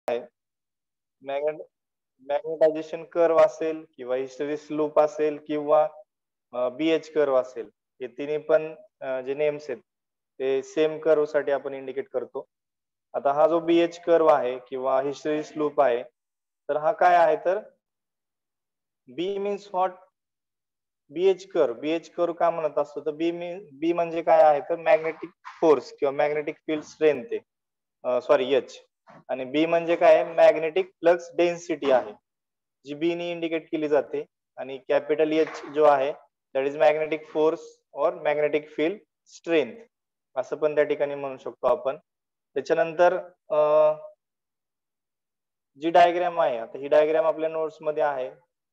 आहे magnetisation curve असेल किंवा हिस्टेरिसिस लूप असेल किंवा बीएच कर्व असेल, हे तिन्ही पण जे नेम्स आहेत ते सेम कर्व साठी आपण इंडिकेट करतो. आता हा जो बीएच कर्व आहे किंवा हिस्टेरिसिस लूप आहे, तर हा काय आहे तर बी मीन्स व्हॉट, बीएच कर्व का म्हणत असतो तर बी म्हणजे काय आहे तर मॅग्नेटिक फोर्स किंवा मॅग्नेटिक फील्ड स्ट्रेंथ आहे, सॉरी एच. आणि बी म्हणजे काय मॅग्नेटिक फ्लक्स डेन्सिटी आहे, जी बी ने इंडिकेट केली जाते. आणि कॅपिटल एच जो आहे दॅट इज मॅग्नेटिक फोर्स और मॅग्नेटिक फील्ड स्ट्रेंथ, असं पण त्या ठिकाणी म्हणू शकतो आपण. त्याच्यानंतर जी डायग्राम आहे, आता ही डायग्राम आपल्या नोट्स मध्ये आहे,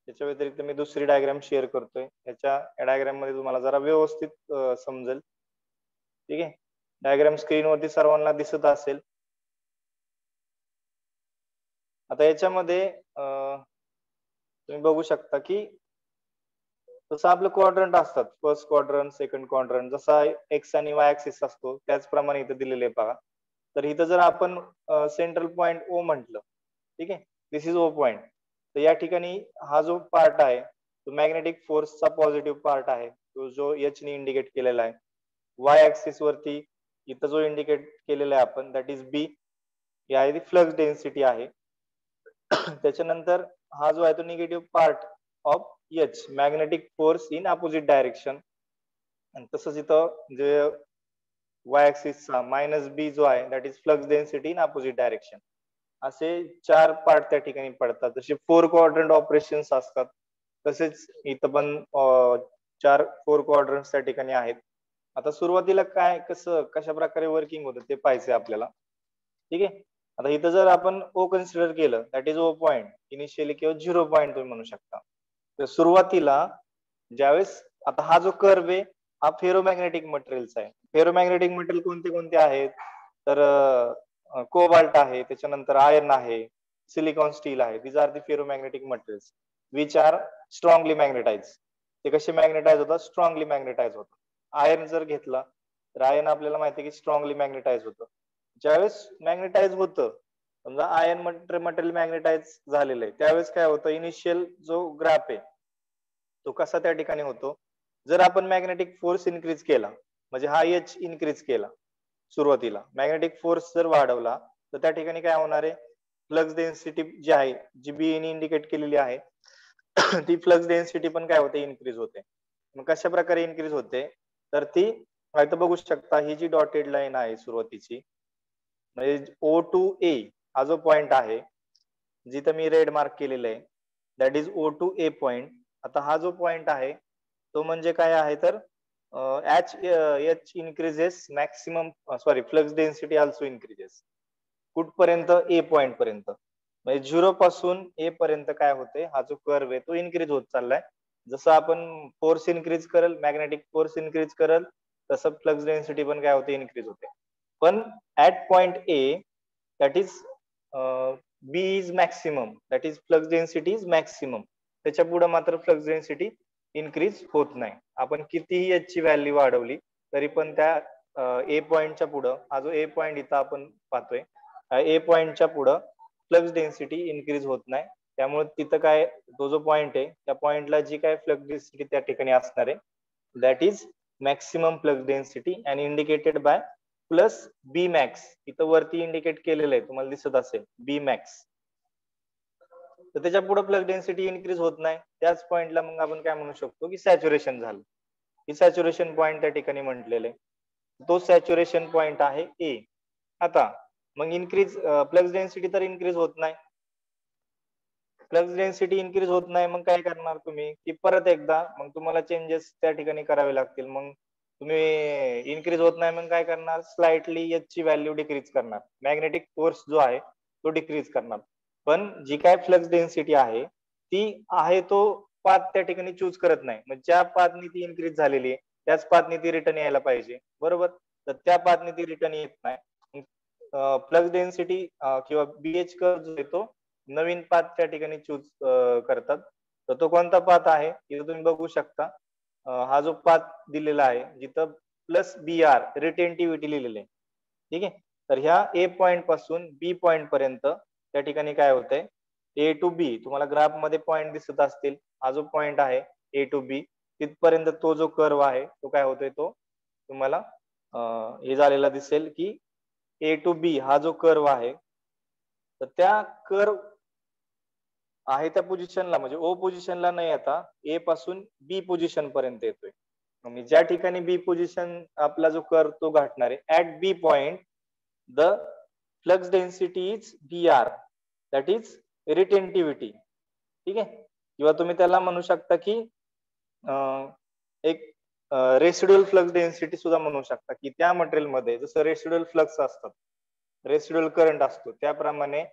त्याच्या व्यतिरिक्त मी दुसरी डायग्राम शेअर करतोय. या डायग्राम मध्ये तुम्हाला जरा व्यवस्थित समजेल. ठीक आहे, डायग्राम स्क्रीन वरती सर्वांना दिसत असेल. आता याच्यामध्ये तुम्ही बघू शकता की जसं आपलं क्वाड्रंट असतात, फर्स्ट क्वाड्रंट, सेकंड क्वाड्रंट, जसा एक्स आणि वाय ऍक्सिस असतो त्याचप्रमाणे इथे दिलेले आहे पहा. तर इथं जर आपण सेंट्रल पॉइंट ओ म्हटलं, ठीक आहे, दिस इज ओ पॉइंट, तर या ठिकाणी हा जो पार्ट आहे तो मॅग्नेटिक फोर्सचा पॉझिटिव्ह पार्ट आहे, तो जो एच ने इंडिकेट केलेला आहे. वाय ऍक्सिस वरती इथं जो इंडिकेट केलेला आहे आपण दॅट इज बी, ही आहे ती फ्लक्स डेन्सिटी आहे. त्याच्यानंतर हा जो आहे तो negative part of H, magnetic force in opposite direction. आणि तसंच इथं जे वाय ऍक्सिसचा मायनस बी जो आहे that is flux density in opposite direction. असे 4 पार्ट त्या ठिकाणी पडतात. जसे 4 क्वाड्रंट ऑपरेशन्स असतात तसेच इथं पण 4 क्वाड्रंट्स त्या ठिकाणी आहेत. आता सुरुवातीला काय कशा प्रकारे वर्किंग होतं ते पाहायचंय आपल्याला. ठीक आहे, आता इथं जर आपण ओ कन्सिडर केलं that is O point initially किंवा 0 पॉइंट तुम्ही म्हणू शकता. तर सुरुवातीला ज्यावेळेस आता हा जो कर्व आहे हा फेरोमॅग्नेटिक मटेरियलचा आहे. फेरोमॅग्नेटिक मटेरियल कोणते कोणते आहेत तर कोबाल्ट आहे, त्याच्यानंतर आयर्न आहे, सिलिकॉन स्टील आहे. These are the ferromagnetic materials which are strongly magnetize. ते कसे मॅग्नेटाइज होतात, स्ट्रॉंगली मॅग्नेटाइज होतात. आयर्न जर घेतला तर आयर्न आपल्याला माहिती आहे की स्ट्रॉंगली मॅग्नेटाइज होतं. ज्यावेळेस मॅग्नेटाइज होतं, समजा आयर्न मटेरियल मॅग्नेटाइज झालेलं आहे, त्यावेळेस काय होतं, इनिशियल जो ग्राफ आहे तो कसा त्या ठिकाणी होतो, जर आपण मॅग्नेटिक फोर्स इन्क्रीज केला म्हणजे हा एच इन्क्रीज केला, सुरुवातीला मॅग्नेटिक फोर्स जर वाढवला तर त्या ठिकाणी काय होणार आहे, फ्लक्स डेन्सिटी जी आहे जी बी ने इंडिकेट केलेली आहे ती फ्लक्स डेन्सिटी पण काय होते, इन्क्रीज होते. मग कशा प्रकारे इन्क्रीज होते तर ती इथं बघू शकता, ही जी डॉटेड लाईन आहे सुरुवातीची म्हणजे ओ टू ए हा जो पॉइंट आहे जिथं मी रेड मार्क केलेलं आहे that is O to A point. आता हा जो पॉइंट आहे तो म्हणजे काय आहे तर H increases maximum, sorry, flux density also increases. कुठपर्यंत, ए पॉइंट पर्यंत, म्हणजे 0 पासून ए पर्यंत काय होते, हा जो कर्व आहे तो इन्क्रीज होत चाललाय. जसं आपण फोर्स इन्क्रीज करेल, मॅग्नेटिक फोर्स इन्क्रीज करेल, तसं फ्लक्स डेन्सिटी पण काय होते, इन्क्रीज होते. पण at point A that is B is maximum, that is flux density is maximum. त्याच्या पुढे मात्र फ्लक्स डेन्सिटी इन्क्रीज होत नाही. आपण कितीही याची व्हॅल्यू वाढवली तरी पण त्या ए पॉइंटच्या पुढं, हा जो ए पॉइंट इथं आपण पाहतोय, ए पॉइंटच्या पुढं फ्लक्स डेन्सिटी इन्क्रीज होत नाही. त्यामुळे तिथं काय, तो जो पॉइंट आहे त्या पॉइंटला जी काय फ्लक्स डेन्सिटी त्या ठिकाणी असणार आहे that is maximum flux density and indicated by plus B max. इथं वरती इंडिकेट केलेलं आहे, तुम्हाला दिसत असेल बी मॅक्स. तर त्याच्या पुढे फ्लक्स डेन्सिटी इन्क्रीज होत नाही, त्याच पॉइंटला मग आपण काय म्हणू शकतो की सॅच्युरेशन झालं. ही सॅच्युरेशन पॉइंट त्या ठिकाणी म्हटलेलं आहे, तो सॅच्युरेशन पॉइंट आहे ए. आता मग इन्क्रीज फ्लक्स डेन्सिटी तर इन्क्रीज होत नाही, फ्लक्स डेन्सिटी इन्क्रीज होत नाही, मग काय करणार तुम्ही की परत एकदा मग तुम्हाला चेंजेस त्या ठिकाणी करावे लागतील. मग तुम्ही इन्क्रीज होत नाही मग काय करणार, स्लाइटली एच ची व्हॅल्यू डिक्रीज करणार, मॅग्नेटिक फोर्स जो आहे तो डिक्रीज करणार. पण जी काय फ्लक्स डेन्सिटी आहे ती आहे तो पाथ त्या ठिकाणी चूज करत नाही. मग ज्या पाथनी ती इन्क्रीज झालेली आहे त्याच पाथनी ती रिटर्न यायला पाहिजे, बरोबर. तर त्या पाथनी ती रिटर्न येत नाही. फ्लक्स डेन्सिटी किंवा बीएच कर्व जो आहे तो नवीन पाथ त्या ठिकाणी चूज करतात. तर तो कोणता पाथ आहे, इथं तुम्ही बघू शकता. हा जो पाथ दिलेला आहे जिथं प्लस बी आर रिटेंटिव्हिटी लिहिलेलं आहे, ठीक आहे. तर ह्या ए पॉइंट पासून बी पॉइंट पर्यंत त्या ठिकाणी काय होतंय, ए टू बी तुम्हाला ग्राफ मध्ये पॉइंट दिसत असतील, हा जो पॉइंट आहे ए टू बी तिथपर्यंत तो जो कर्व आहे तो काय होतोय, तो तुम्हाला हे झालेला दिसेल की ए टू बी हा जो कर्व आहे तर त्या कर्व आहे त्या पोझिशनला म्हणजे ओ पोझिशनला नाही आता ए पासून बी पोझिशन पर्यंत येतोय. म्हणजे ज्या ठिकाणी बी पोझिशन आपला जो कर्व तो गाठणार आहे at B point the flux density is B R that is retentivity. ठीक आहे, किंवा तुम्ही त्याला म्हणू शकता की एक रेसिड्युअल फ्लक्स डेन्सिटी सुद्धा म्हणू शकता की त्या मटेरियल मध्ये जसं रेसिड्युअल फ्लक्स असतात, रेसिड्युअल करंट असतो त्याप्रमाणे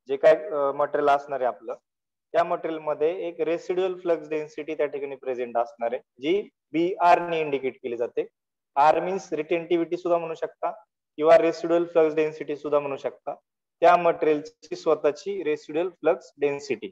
जे काय मटेरियल असणार आहे आपलं त्या मटेरियल मध्ये एक रेसिड्युअल फ्लक्स डेन्सिटी त्या ठिकाणी प्रेझेंट असणार आहे जी बी आर ने इंडिकेट केली जाते. आर मीन्स रिटेंटिव्हिटी सुद्धा म्हणू शकता किंवा रेसिड्युअल फ्लक्स डेन्सिटी सुद्धा म्हणू शकता, त्या मटेरियलची स्वतःची रेसिड्युअल फ्लक्स डेन्सिटी.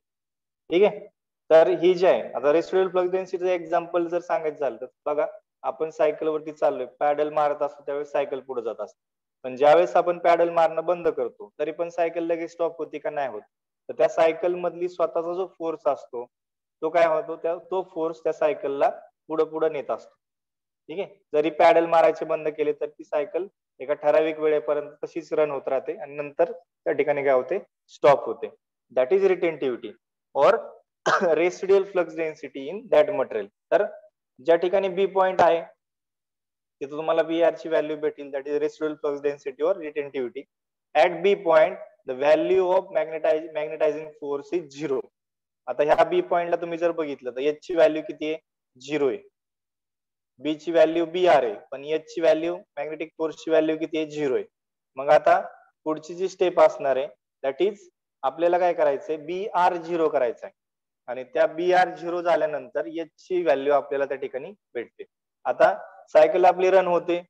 ठीक आहे, तर ही जी आहे आता रेसिड्युअल फ्लक्स डेन्सिटीचं एक्झाम्पल जर सांगायचं झालं तर बघा आपण सायकल वरती चाललोय, पॅडल मारत असतो त्यावेळेस सायकल पुढे जात असते, पण ज्यावेळेस आपण पॅडल मारणं बंद करतो तरी पण सायकल लगेच स्टॉप होती का, नाही होत. तर त्या सायकल मधली स्वतःचा जो फोर्स असतो तो काय होतो, तो फोर्स त्या सायकलला पुढे पुढे नेत असतो. ठीक आहे, जरी पॅडल मारायचे बंद केले तर ती सायकल एका ठराविक वेळेपर्यंत तशीच रन होत राहते आणि नंतर त्या ठिकाणी काय होते, स्टॉप होते. दॅट इज रिटेंटिव्हिटी और residual flux density in that material. तर ज्या ठिकाणी बी पॉइंट आहे तिथे तुम्हाला बी आर ची व्हॅल्यू भेटेल, that is residual flux density और retentivity. At B point the value of magnetizing force is 0. आता ह्या बी पॉइंटला तुम्ही जर बघितलं तर एच ची व्हॅल्यू किती आहे, 0 आहे. बी ची व्हॅल्यू बी आर आहे पण एच ची व्हॅल्यू मॅग्नेटिक फोर्सची व्हॅल्यू किती आहे, 0 आहे. मग आता पुढची जी स्टेप असणार आहे दॅट इज आपल्याला काय करायचंय, बी आर 0 करायचं आहे आणि त्या बी आर 0 झाल्यानंतर एच ची व्हॅल्यू आपल्याला त्या ठिकाणी भेटते. आता सायकल आपली रन होते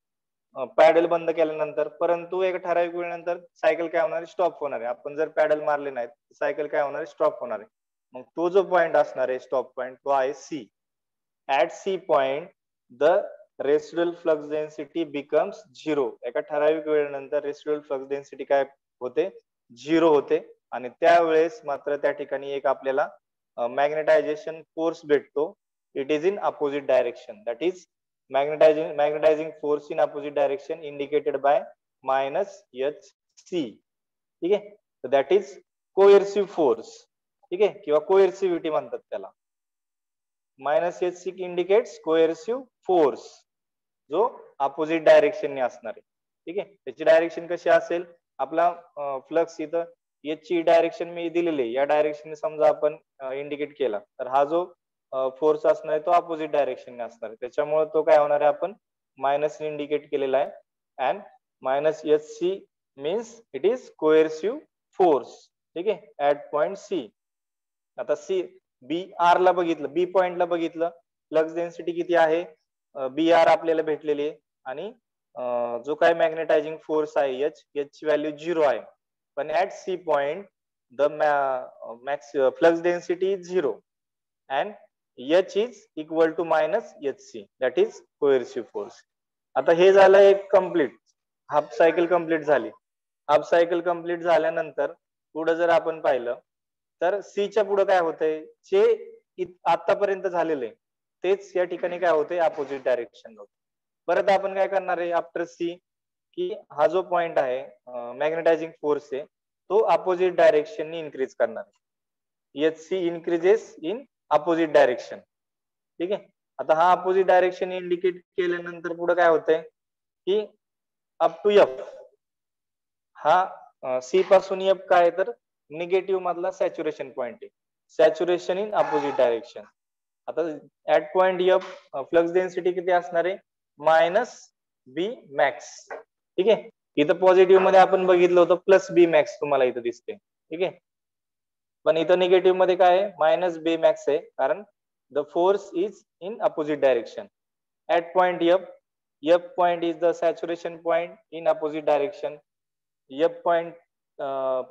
पॅडल बंद केल्यानंतर, परंतु एक ठराविक वेळेनंतर सायकल काय होणार आहे, स्टॉप होणार आहे. आपण जर पॅडल मारले नाहीत सायकल काय होणार आहे, स्टॉप होणार आहे. मग तो जो पॉइंट असणार आहे स्टॉप पॉइंट तो आहे C. At C point the residual flux density becomes 0. एका ठराविक वेळेनंतर रेसिड्युअल फ्लक्स डेन्सिटी काय होते, 0 होते आणि त्यावेळेस मात्र त्या ठिकाणी एक आपल्याला मॅग्नेटायझेशन फोर्स भेटतो. It is in opposite direction, that is magnetising force in opposite direction indicated by -HC. ठीक आहे, तर दॅट इज कोएर्सिव्ह फोर्स. ठीक आहे, किंवा कोएर्सिव्हिटी म्हणतात त्याला. -HC इंडिकेट्स कोएर्सिव्ह फोर्स जो अपोजिट डायरेक्शनने असणार आहे. ठीक आहे, त्याची डायरेक्शन कशी असेल, आपला फ्लक्स इथं एच ची डायरेक्शन मी दिलेली आहे, या डायरेक्शनने समजा आपण इंडिकेट केला तर हा जो फोर्स असणार आहे तो अपोजिट डायरेक्शनने असणार आहे. त्याच्यामुळे तो काय होणार आहे, आपण मायनसने इंडिकेट केलेला आहे. And -HC means it is coercive force. ठीक आहे, ऍट पॉइंट सी. आता सी बी आर ला बघितलं, बी पॉइंटला बघितलं फ्लक्स डेन्सिटी किती आहे, बी आर आपल्याला भेटलेली आहे आणि जो काय मॅग्नेटायझिंग फोर्स आहे एच ची व्हॅल्यू 0 आहे. पण at C point the flux density is 0 and H is equal to -HC that is coercive force. आता हे झालं एक कम्प्लीट, हाफ सायकल कम्प्लीट झाली. हाफ सायकल कम्प्लीट झाल्यानंतर पुढे जर आपण पाहिलं तर सी च्या पुढे काय होतंय, जे आतापर्यंत झालेलं आहे तेच या ठिकाणी काय होते, अपोजिट डायरेक्शन होते. परत आपण काय करणार आहे आफ्टर सी, की हा जो पॉइंट आहे मॅग्नेटायझिंग फोर्स आहे तो अपोजिट डायरेक्शनने इन्क्रीज करणार आहे. HC increases in opposite direction. ठीक आहे, आता हा अपोजिट डायरेक्शन इंडिकेट केल्यानंतर पुढे काय होतंय की अप टू एफ, हा सी पासून एफ काय तर निगेटिव्ह मधला सॅच्युरेशन पॉइंट आहे. Saturation in opposite direction. आता at point F flux density किती असणार आहे, -B मॅक्स. ठीक आहे, इथं पॉझिटिव्ह मध्ये आपण बघितलं होतं +B मॅक्स तुम्हाला इथं दिसते. ठीक आहे, पण इथं निगेटिव्ह मध्ये काय आहे, -B मॅक्स आहे कारण the force is in opposite direction. At point F point is the saturation point in opposite direction. F point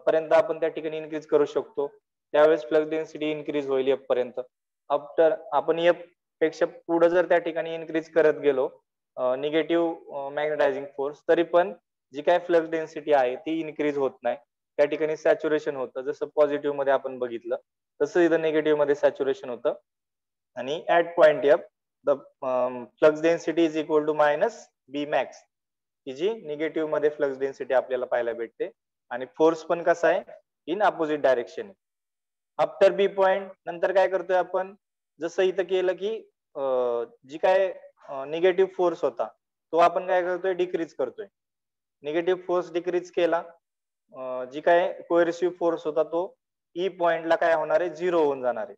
पर्यंत आपण त्या ठिकाणी इन्क्रीज करू शकतो, त्यावेळेस फ्लक्स डेन्सिटी इन्क्रीज होईल एफ पर्यंत. आफ्टर आपण एफ पेक्षा पुढे जर त्या ठिकाणी इन्क्रीज करत गेलो निगेटिव्ह मॅग्नेटायझिंग फोर्स, तरी पण जी काय फ्लक्स डेन्सिटी आहे ती इन्क्रीज होत नाही. त्या ठिकाणी सॅच्युरेशन होतं. जसं पॉझिटिव्ह मध्ये आपण बघितलं तसं इथं निगेटिव्ह मध्ये सॅच्युरेशन होतं. आणि at point F the flux density is equal to minus B max, ही जी निगेटिव्ह मध्ये फ्लक्स डेन्सिटी आपल्याला पाहायला भेटते. आणि फोर्स पण कसा आहे, in opposite direction. After B point नंतर काय करतोय आपण, जसं इथं केलं की जी काय निगेटिव्ह फोर्स होता तो आपण काय करतोय, डिक्रीज करतोय. निगेटिव्ह फोर्स डिक्रीज केला, जी काय कोएर्सिव्ह फोर्स होता तो ई पॉइंटला काय होणार आहे, झिरो होऊन जाणार आहे.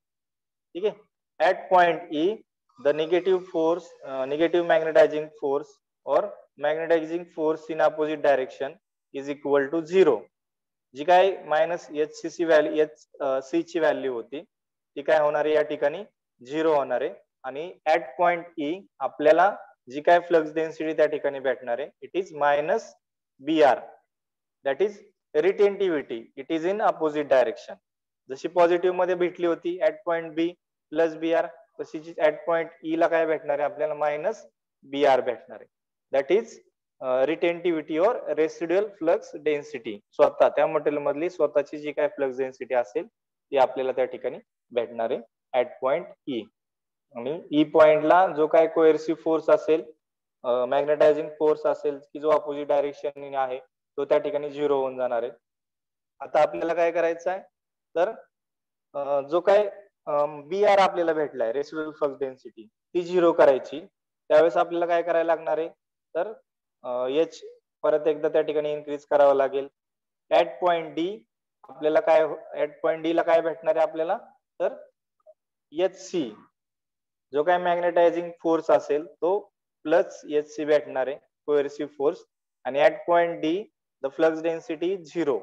ठीक आहे. At point E the negative force, negative magnetizing force और magnetizing force in opposite direction is equal to zero. जी काय मायनस एच ची व्हॅल्यू, एच सी ची व्हॅल्यू होती ती काय होणार आहे या ठिकाणी, झिरो होणार आहे. आणि ऍट पॉइंट ई आपल्याला जी काय फ्लक्स डेन्सिटी त्या ठिकाणी भेटणार आहे, it is minus B R, that is retentivity, it is in opposite direction. जशी पॉझिटिव्ह मध्ये भेटली होती at point B plus B R, तशी ऍट पॉइंट ई ला काय भेटणार आहे आपल्याला, मायनस बी आर भेटणार आहे. दॅट इज रिटेंटिव्हिटी और रेसिड्युअल फ्लक्स डेन्सिटी. स्वतः त्या मटेरियल मधली स्वतःची जी काय फ्लक्स डेन्सिटी असेल ती आपल्याला त्या ठिकाणी भेटणार आहे ऍट पॉइंट ई. आणि ई पॉइंटला जो काय कोएर्सिव्ह फोर्स असेल, मॅग्नेटायझिंग फोर्स असेल की जो अपोजिट डायरेक्शन आहे तो त्या ठिकाणी झिरो होऊन जाणार आहे. आता आपल्याला काय करायचं आहे, तर जो काय बी आर आपल्याला भेटलाय, रेसिड्युअल फ्लक्स डेन्सिटी, ती झिरो करायची. त्यावेळेस आपल्याला काय करायला लागणार आहे, तर एच परत एकदा त्या ठिकाणी इन्क्रीज करावं लागेल. ऍट पॉइंट डी आपल्याला काय, ऍट पॉइंट डी ला काय भेटणार आहे आपल्याला, तर एच सी जो काय मॅग्नेटायझिंग फोर्स असेल तो प्लस एच सी भेटणार आहे, कोएर्सिव्ह फोर्स. आणि at point D the flux density zero,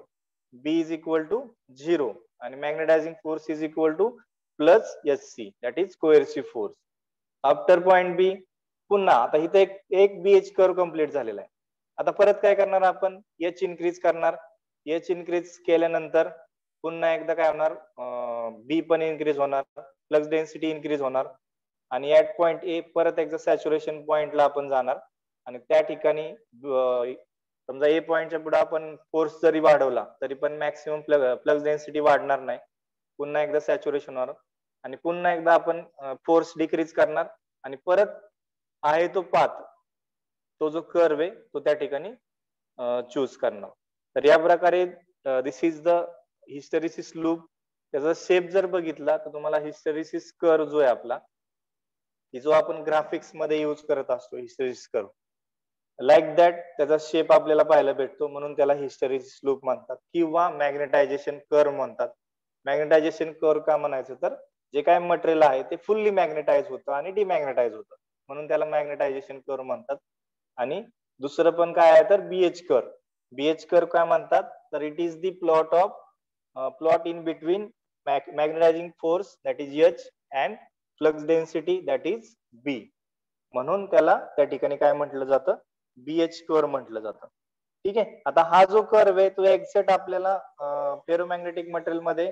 B is equal to zero, आणि magnetizing force is equal to plus H C, that is coercive force. After point B पुन्हा आता इथे एक बी H curve complete झालेला आहे. आता परत काय करणार आपण, एच इन्क्रीज करणार. एच इन्क्रीज केल्यानंतर पुन्हा एकदा काय होणार, बी पण इन्क्रीज होणार, फ्लक्स डेन्सिटी इन्क्रीज होणार. आणि ऍट पॉइंट ए परत एकदा सॅच्युरेशन पॉइंटला आपण जाणार. आणि त्या ठिकाणी समजा ए पॉइंटच्या पुढे आपण फोर्स जरी वाढवला तरी पण मॅक्सिमम फ्लक्स डेन्सिटी वाढणार नाही. पुन्हा एकदा सॅच्युरेशन होणार आणि पुन्हा एकदा आपण फोर्स डिक्रीज करणार आणि परत आहे तो पाथ, तो जो कर्व आहे तो त्या ठिकाणी चूज करणार. तर या प्रकारे दिस इज द हिस्टेरिसिस लूप. त्याचा शेप जर बघितला तर तुम्हाला हिस्टेरिसिस कर्व जो आहे आपला, की जो आपण ग्राफिक्स मध्ये युज करत असतो, हिस्टेरिसिस कर्व लाईक दॅट त्याचा शेप आपल्याला पाहायला भेटतो, म्हणून त्याला हिस्टेरिसिस लूप म्हणतात किंवा मॅग्नेटायझेशन कर्व म्हणतात. मॅग्नेटायझेशन कर्व का म्हणायचं, तर जे काय मटेरियल आहे ते फुल्ली मॅग्नेटाइज होतं आणि डिमॅग्नेटाइज होतं, म्हणून त्याला मॅग्नेटायझेशन कर्व म्हणतात. आणि दुसरं पण काय आहे तर बीएच कर्व. बीएच कर्व काय म्हणतात, तर it is the plot of plot in between magnetizing force that is H and flux density that is B, म्हणून त्याला त्या ठिकाणी काय म्हटलं जातं, बीएच कर्व म्हटलं जातं. ठीक आहे. आता हा जो कर्व आहे तो एक्झॅक्ट आपल्याला फेरोमॅग्नेटिक मटेरियल मध्ये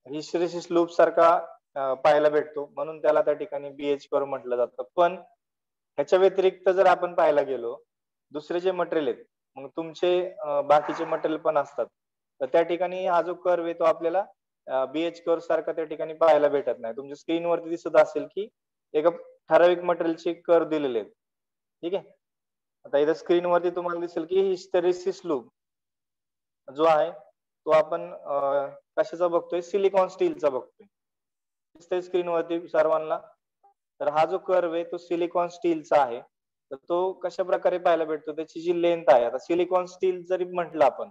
हिस्टेरिसिस लूप सारखा पाहायला भेटतो, म्हणून त्याला त्या ठिकाणी बीएच कर्व म्हटलं जातं. पण ह्याच्या व्यतिरिक्त जर आपण पाहायला गेलो, दुसरे जे मटेरियल आहेत, मग तुमचे बाकीचे मटेरियल पण असतात, तर त्या ठिकाणी हा जो कर्व आहे तो आपल्याला बीएच कर्व सारखा त्या ठिकाणी पाहायला भेटत नाही. तुमच्या स्क्रीनवरती दिसत असेल की एका ठराविक मटेरियलचे कर्व दिलेले आहेत. ठीक आहे. आता इथं स्क्रीनवरती तुम्हाला दिसेल की हिस्टेरिसिस लूप जो आहे तो आपण कशाचा बघतोय, सिलिकॉन स्टीलचा बघतोय. दिसतोय स्क्रीनवरती सर्वांना. तर हा जो कर्व आहे तो सिलिकॉन स्टीलचा आहे. तर तो कशा प्रकारे पाहायला भेटतो, त्याची जी लेंथ आहे, आता सिलिकॉन स्टील जरी म्हटलं आपण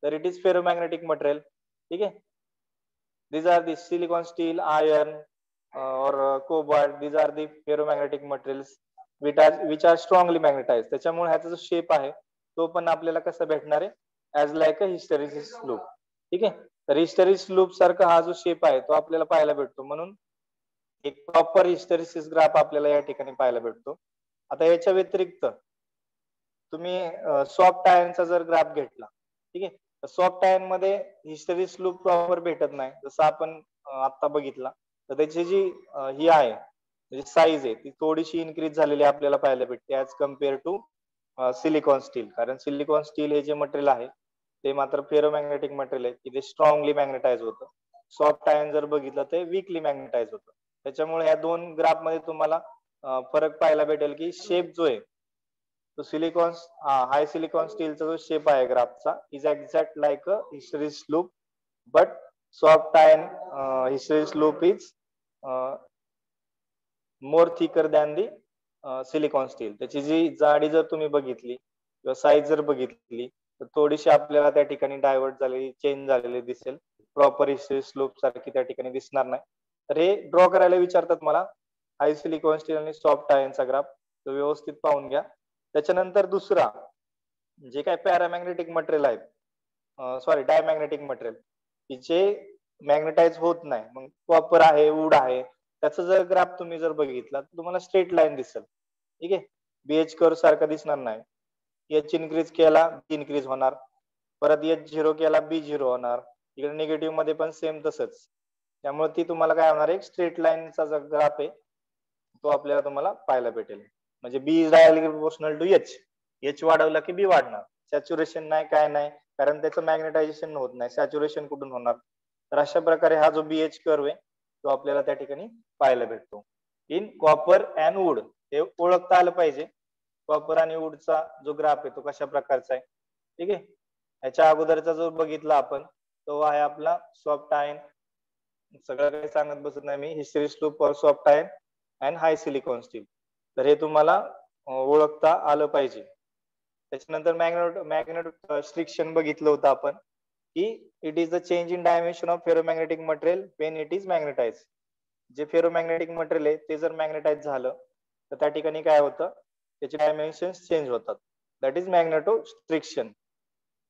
तर इट इज फेरोमॅग्नेटिक मटेरियल. ठीक आहे. these are the silicon steel, iron or cobalt, these are the ferromagnetic materials which are strongly magnetized. त्याच्यामुळे ह्याचा जो शेप आहे तो पण आपल्याला कसा भेटणार आहे, as like a hysteresis loop. ठीक आहे. तर हिस्टेरिसिस लूप सारखा हा जो शेप आहे तो आपल्याला पाहायला भेटतो, म्हणून एक प्रॉपर हिस्टेरिसिस ग्राफ आपल्याला या ठिकाणी पाहायला भेटतो. आता याच्या व्यतिरिक्त तुम्ही सॉफ्ट आयर्नचा जर ग्राफ घेतला, ठीक आहे, तर सॉफ्ट आयर्न मध्ये हिस्टेरिसिस लूप प्रॉपर भेटत नाही, जसं आपण आता बघितला. तर त्याची जी ही आहे म्हणजे साईज आहे ती थोडीशी इन्क्रीज झालेली आपल्याला पाहायला भेटते as compare to silicon steel. कारण सिलिकॉन स्टील हे जे मटेरियल आहे ते मात्र फेरोमॅग्नेटिक मटेरियल आहे की ते स्ट्रॉंगली मॅग्नेटाइज होतं. सॉफ्ट आयन जर बघितलं ते वीकली मॅग्नेटाइज होतं. त्याच्यामुळे ह्या दोन ग्राफ मध्ये तुम्हाला फरक पाहायला भेटेल की शेप जो आहे तो सिलिकॉन हाय सिलिकॉन स्टीलचा जो शेप आहे ग्राफचा is exact like a हिस्टेरिस loop, but soft ion हिस्टेरिस loop is more thicker than the silicon steel. त्याची जी जाडी जर तुम्ही बघितली किंवा साईज जर बघितली तर थोडीशी आपल्याला त्या ठिकाणी डायव्हर्ट झालेली चेंज झालेली दिसेल. प्रॉपर हिस्टेरिस लूप सारखी त्या ठिकाणी दिसणार नाही. तर हे ड्रॉ करायला विचारतात मला हाय सिलिकॉन स्टील आणि सॉफ्ट आयनचा ग्राफ, तो व्यवस्थित पाहून घ्या. त्याच्यानंतर दुसरा जे काय पॅरामॅग्नेटिक मटेरियल आहेत, सॉरी डायमॅग्नेटिक मटेरियल की जे मॅग्नेटाइज होत नाही, मग कॉपर आहे, वूड आहे, त्याचा जर ग्राफ तुम्ही जर बघितला तर तुम्हाला स्ट्रेट लाईन दिसेल. ठीक आहे, बीएच कर्व सारखा दिसणार नाही. एच इन्क्रीज केला बी इन्क्रीज होणार, परत एच झिरो केला बी झिरो होणार. इकडे निगेटिव्ह मध्ये पण सेम तसंच. त्यामुळे ती तुम्हाला काय होणार, एक स्ट्रेट लाईनचा जो ग्राफ आहे तो आपल्याला तुम्हाला पाहायला भेटेल. म्हणजे B is directly proportional to H. H वाढवला की बी वाढणार. सॅच्युरेशन नाही, काय नाही, कारण त्याचं मॅग्नेटायझेशन होत नाही. सॅच्युरेशन कुठून होणार? तर अशा प्रकारे हा जो बीएच कर्व आहे तो आपल्याला त्या ठिकाणी पाहायला भेटतो. इन कॉपर अँड वूड हे ओळखता आलं पाहिजे. कॉपर आणि वूडचा जो ग्राफ आहे तो कशा प्रकारचा आहे. ठीक आहे, याच्या अगोदरचा जो बघितला आपण तो आहे आपला सॉफ्ट आयन. सगळं काही सांगत बसत नाही मी. Hysteresis loop for soft iron and high silicon steel. तर हे तुम्हाला ओळखता आलं पाहिजे. त्याच्यानंतर मॅग्नेट स्ट्रिक्शन बघितलं होतं आपण की it is the change in dimension of ferromagnetic material when it is magnetize. जे फेरोमॅग्नेटिक मटेरियल आहे ते जर मॅग्नेटाइज झालं तर त्या ठिकाणी काय होतं, त्याचे डायमेन्शन चेंज होतात. That is magneto striction.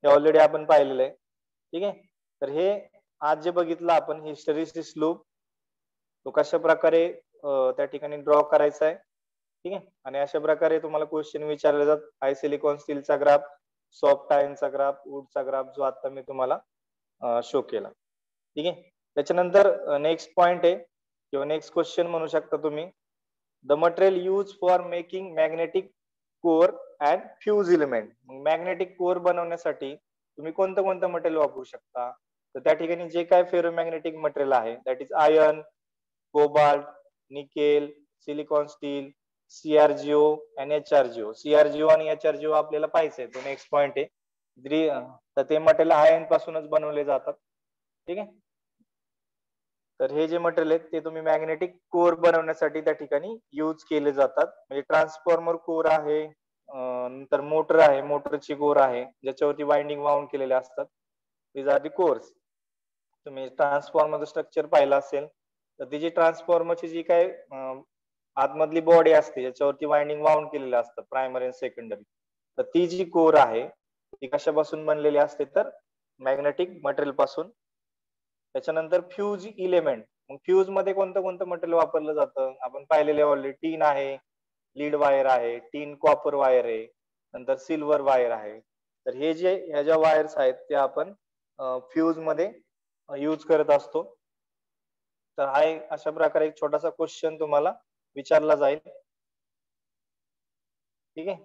हे ऑलरेडी आपण पाहिलेलं आहे. ठीक आहे, तर हे आज जे बघितलं आपण हिस्टेरिसिस लूप तो कशा प्रकारे त्या ठिकाणी ड्रॉ करायचा आहे. ठीक आहे, आणि अशा प्रकारे तुम्हाला क्वेश्चन विचारले जातात. हाय सिलिकॉन स्टीलचा ग्राफ, सॉफ्ट आयनचा ग्राफ, वूडचा ग्राफ जो आता मी तुम्हाला शो केला. ठीक आहे, त्याच्यानंतर नेक्स्ट पॉइंट आहे किंवा नेक्स्ट क्वेश्चन म्हणू शकता तुम्ही, the material use for making magnetic core and fuse element. Magnetic core बनवण्यासाठी तुम्ही कोणतं कोणतं मटेरियल वापरू शकता. तर त्या ठिकाणी जे काय फेरोमॅग्नेटिक मटेरियल आहे that is iron, cobalt, nickel, silicon steel, CRGO आणि एचआरजीओ. सीआरजीओ आणि एचआरजीओ आपल्याला पाहिजे, तो नेक्स्ट पॉइंट आहे. तर ते मटेरियल आयर्न पासूनच बनवले जातात. ठीक आहे, तर हे जे मटेरियल आहेत ते तुम्ही मॅग्नेटिक कोर बनवण्यासाठी त्या ठिकाणी यूज केले जातात. म्हणजे ट्रान्सफॉर्मर कोर आहे, नंतर मोटर आहे, मोटरची कोर आहे ज्याच्यावरती वाइंडिंग वाउंड केलेले असतात. These are the course. तुम्ही ट्रान्सफॉर्मर स्ट्रक्चर पाहिलं असेल तर ती जी ट्रान्सफॉर्मरची जी काय आतमधली बॉडी असते ज्याच्यावरती वाइंडिंग वाउंड केलेले असतात प्रायमरी आणि सेकंडरी, तर ती जी कोर आहे ती कशापासून बनलेली असते तर मॅग्नेटिक मटेरियल पासून. त्याच्यानंतर फ्यूज इलेमेंट. मग फ्यूज मध्ये कोणतं कोणतं मटेरियल वापरलं जातं आपण पाहिलेले ऑलरेडी. टीन आहे, लीड वायर आहे, टीन कॉपर वायर आहे, नंतर सिल्वर वायर आहे. तर हे जे ह्या ज्या वायर्स आहेत त्या आपण फ्यूज मध्ये यूज करत असतो. तर हा एक अशा प्रकारे एक छोटासा क्वेश्चन तुम्हाला विचारला जाईल. ठीक आहे,